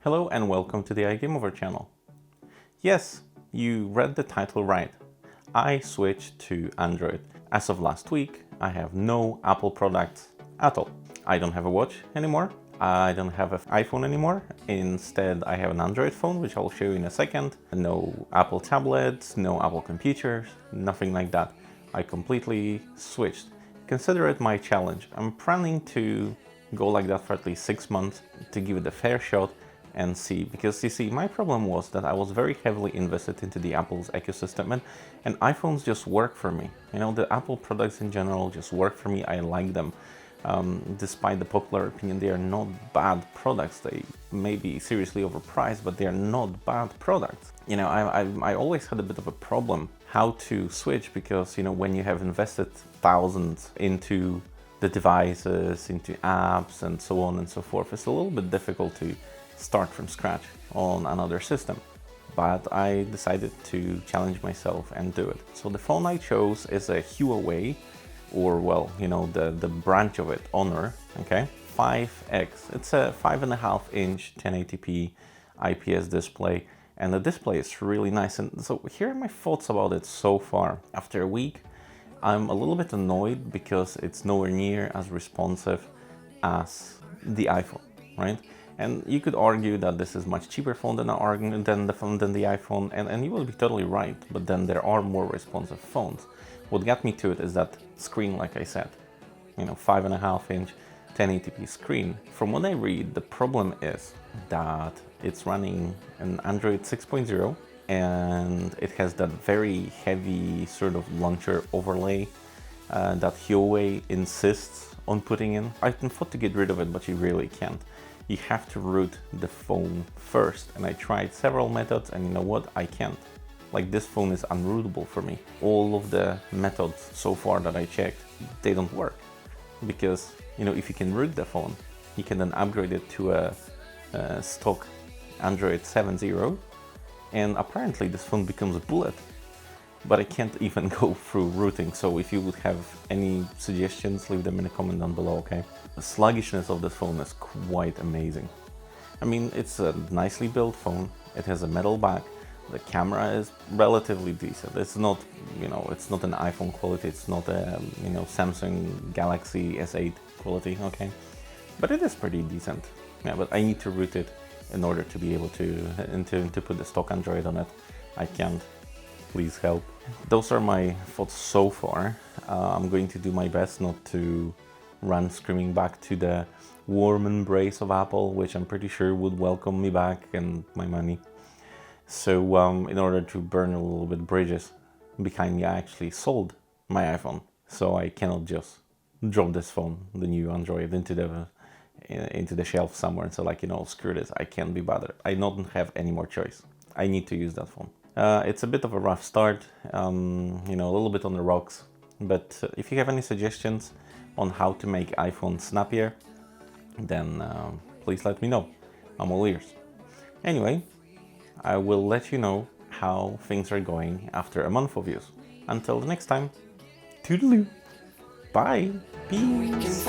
Hello and welcome to the iGameOver channel. Yes, you read the title right. I switched to Android. As of last week, I have no Apple products at all. I don't have a watch anymore. I don't have an iPhone anymore. Instead, I have an Android phone, which I'll show you in a second. No Apple tablets, no Apple computers, nothing like that. I completely switched. Consider it my challenge. I'm planning to go like that for at least 6 months to give it a fair shot and see, because you see, my problem was that I was very heavily invested into the Apple's ecosystem, and iPhones just work for me. You know, the Apple products in general just work for me. I like them. Despite the popular opinion, they are not bad products. They may be seriously overpriced, but they are not bad products. You know, I always had a bit of a problem how to switch, because, you know, when you have invested thousands into the devices, into apps, and so on and so forth, it's a little bit difficult to start from scratch on another system. But I decided to challenge myself and do it. So the phone I chose is a Huawei, or well, you know, the branch of it, Honor, okay? 5X. It's a 5.5-inch 1080p IPS display, and the display is really nice. And so here are my thoughts about it so far. After a week, I'm a little bit annoyed because it's nowhere near as responsive as the iPhone, right? And you could argue that this is much cheaper phone than the iPhone, and you will be totally right, but then there are more responsive phones. What got me to it is that screen, like I said, you know, 5.5-inch 1080p screen. From what I read, the problem is that it's running an Android 6.0, and it has that very heavy sort of launcher overlay that Huawei insists on putting in. I thought to get rid of it, but you really can't. You have to root the phone first, and I tried several methods, and you know what? I can't. Like, this phone is unrootable for me. All of the methods so far that I checked, they don't work. Because, you know, if you can root the phone, you can then upgrade it to a stock Android 7.0, and apparently this phone becomes a bullet. But I can't even go through rooting, so if you would have any suggestions, leave them in a comment down below, okay? The sluggishness of this phone is quite amazing. I mean, it's a nicely built phone, it has a metal back, the camera is relatively decent. It's not, you know, it's not an iPhone quality, it's not a, you know, Samsung Galaxy S8 quality, okay? But it is pretty decent. Yeah, but I need to root it in order to be able to put the stock Android on it. I can't. Please help. Those are my thoughts so far. I'm going to do my best not to run screaming back to the warm embrace of Apple, which I'm pretty sure would welcome me back and my money. So in order to burn a little bit bridges behind me, I actually sold my iPhone. So I cannot just drop this phone, the new Android, into the shelf somewhere and say, like, you know, screw this, I can't be bothered. I don't have any more choice. I need to use that phone. It's a bit of a rough start, you know, a little bit on the rocks, but if you have any suggestions on how to make iPhone snappier, then please let me know. I'm all ears. Anyway, I will let you know how things are going after a month of use. Until the next time, toodaloo, bye, peace.